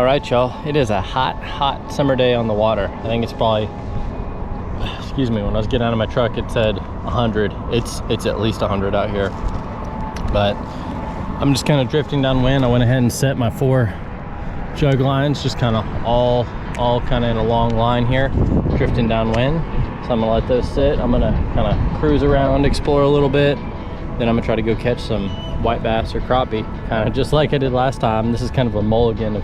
All right, y'all, it is a hot summer day on the water. I think it's probably, excuse me, when I was getting out of my truck it said 100. It's at least 100 out here. But I'm just kind of drifting downwind. I went ahead and set my 4 jug lines, just kind of all kind of in a long line here, drifting downwind. So I'm gonna let those sit. I'm gonna kind of cruise around, explore a little bit. Then I'm gonna try to go catch some white bass or crappie, kind of just like I did last time. This is kind of a mulligan of,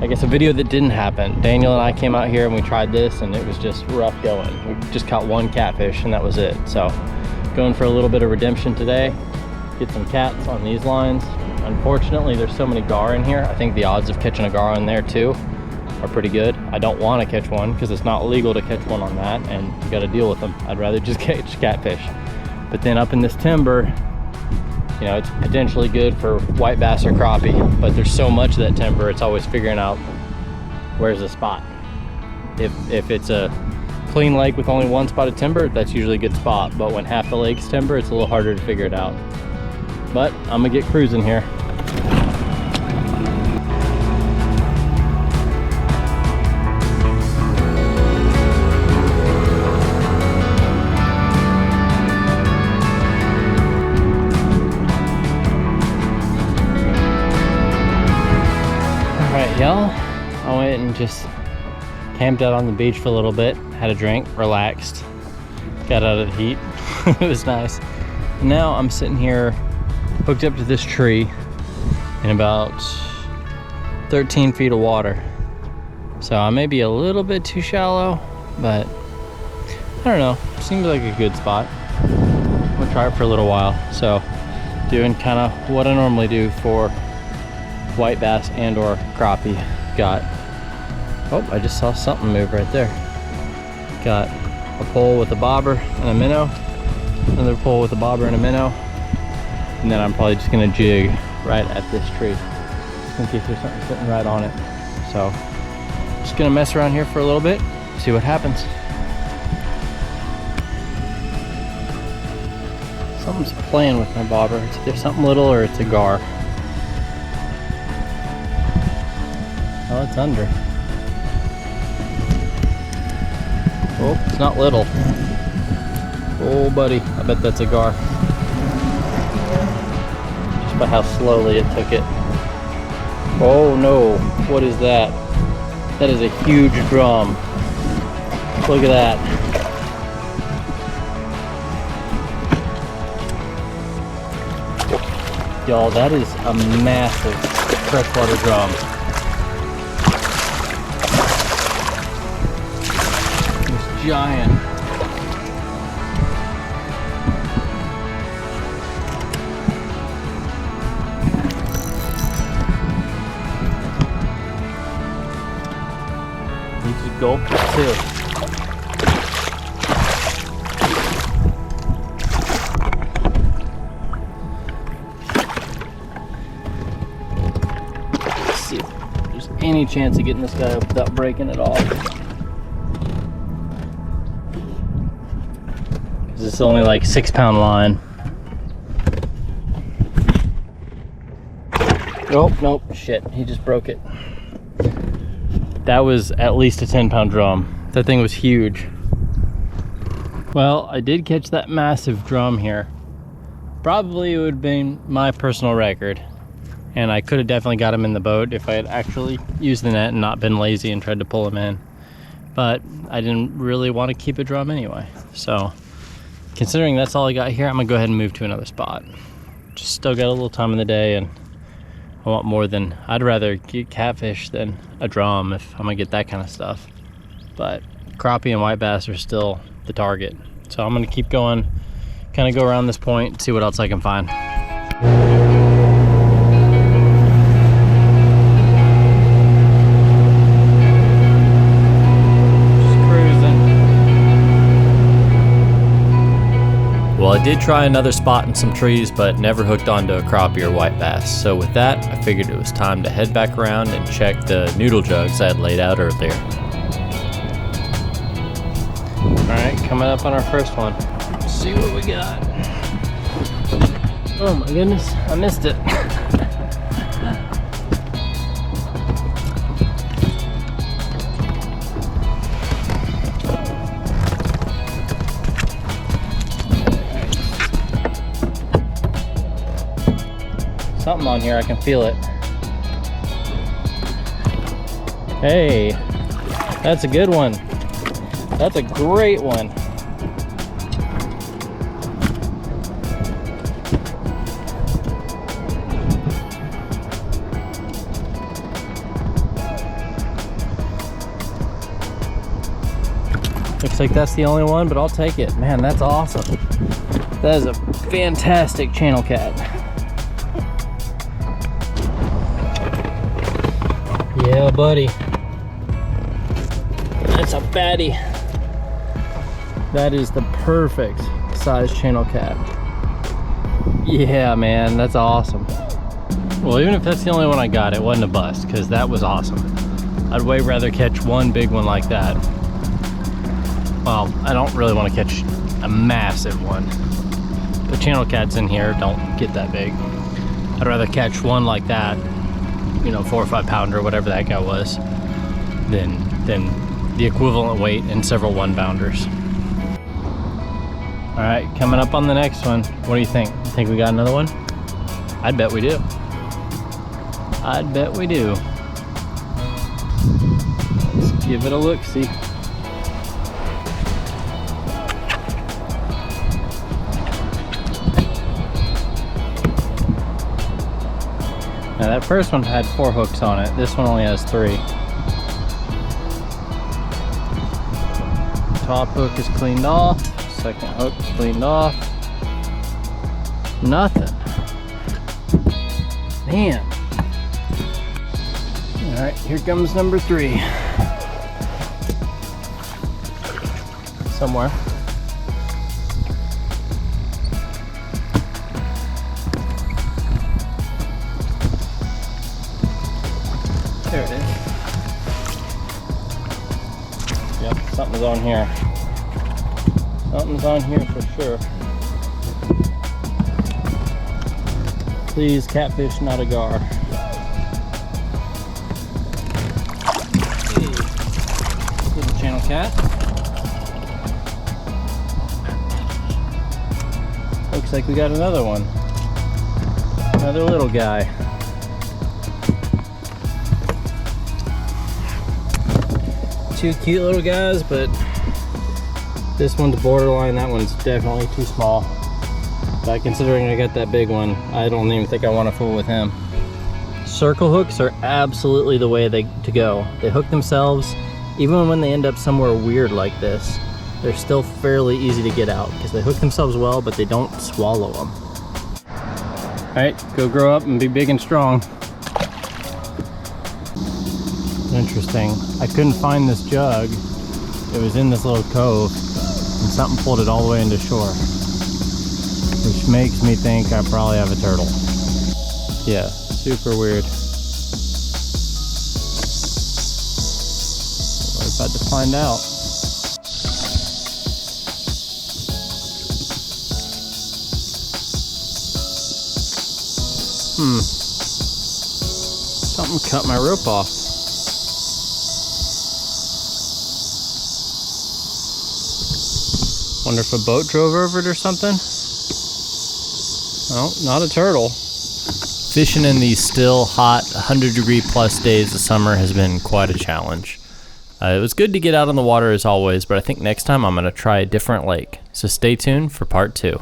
I guess, a video that didn't happen. Daniel and I came out here and we tried this and it was just rough going. We just caught 1 catfish and that was it. So going for a little bit of redemption today, get some cats on these lines. Unfortunately, there's so many gar in here. I think the odds of catching a gar in there too are pretty good. I don't want to catch one because it's not legal to catch one on that and you got to deal with them. I'd rather just catch catfish. But then up in this timber, you know, it's potentially good for white bass or crappie, but there's so much of that timber, it's always figuring out where's the spot. If it's a clean lake with only 1 spot of timber, that's usually a good spot. But when half the lake's timber, it's a little harder to figure it out. But I'm gonna get cruising here. Y'all, I went and just camped out on the beach for a little bit, had a drink, relaxed, got out of the heat. It was nice. And now I'm sitting here hooked up to this tree in about 13 feet of water. So I may be a little bit too shallow, but I don't know, seems like a good spot. I'm gonna try it for a little while. So doing kind of what I normally do for white bass and or crappie. Got, oh, I just saw something move right there. Got a pole with a bobber and a minnow, another pole with a bobber and a minnow, and then I'm probably just gonna jig right at this tree in case there's something sitting right on it. So just gonna mess around here for a little bit, see what happens. Something's playing with my bobber. It's either something little or it's a gar. Oh, it's under. Oh, it's not little. Oh, buddy, I bet that's a gar. Just by how slowly it took it. Oh no, what is that? That is a huge drum. Look at that. Y'all, that is a massive freshwater drum. Giant. You just gulp it too. Let's see if there's any chance of getting this guy up without breaking it off. This is only like 6-pound line. Oh, nope, shit, he just broke it. That was at least a 10-pound drum. That thing was huge. Well, I did catch that massive drum here. Probably it would have been my personal record. And I could have definitely got him in the boat if I had actually used the net and not been lazy and tried to pull him in. But I didn't really want to keep a drum anyway, so considering that's all I got here, I'm gonna go ahead and move to another spot. Just still got a little time in the day and I want more than, I'd rather get catfish than a drum if I'm gonna get that kind of stuff. But crappie and white bass are still the target. So I'm gonna keep going, kind of go around this point, see what else I can find. Well, I did try another spot in some trees, but never hooked onto a crappie or white bass. So with that, I figured it was time to head back around and check the noodle jugs I had laid out earlier. All right, coming up on our first one. Let's see what we got. Oh my goodness, I missed it. something on here. I can feel it. Hey, that's a good one. That's a great one. Looks like that's the only one, but I'll take it. Man, that's awesome. That is a fantastic channel cat. Yeah, buddy. That's a fatty. That is the perfect size channel cat. Yeah, man, that's awesome. Well, even if that's the only one I got, it wasn't a bust, because that was awesome. I'd way rather catch one big one like that. Well, I don't really want to catch a massive one. The channel cats in here don't get that big. I'd rather catch one like that, you know, 4 or 5 pounder, whatever that guy was, than the equivalent weight in several 1-pounders. All right, coming up on the next one. What do you think? You think we got another one? I'd bet we do. I'd bet we do. Let's give it a look-see. Now that first one had 4 hooks on it. This one only has 3. Top hook is cleaned off. Second hook cleaned off. Nothing. Man. All right, here comes number 3. Somewhere. There it is. Yep, something's on here. Something's on here for sure. Please, catfish, not a gar. Hey, little channel cat. Looks like we got another one. Another little guy. Two cute little guys, but this one's borderline, that one's definitely too small. But considering I got that big one, I don't even think I want to fool with him. Circle hooks are absolutely the way to go. They hook themselves, even when they end up somewhere weird like this, they're still fairly easy to get out because they hook themselves well, but they don't swallow them. All right, go grow up and be big and strong. Interesting. I couldn't find this jug. It was in this little cove and something pulled it all the way into shore, which makes me think I probably have a turtle. Yeah, super weird. We're about to find out. Something cut my rope off. Wonder if a boat drove over it or something? Oh, not a turtle. Fishing in these still hot 100-degree-plus days of summer has been quite a challenge. It was good to get out on the water as always, but I think next time I'm going to try a different lake. So stay tuned for part 2.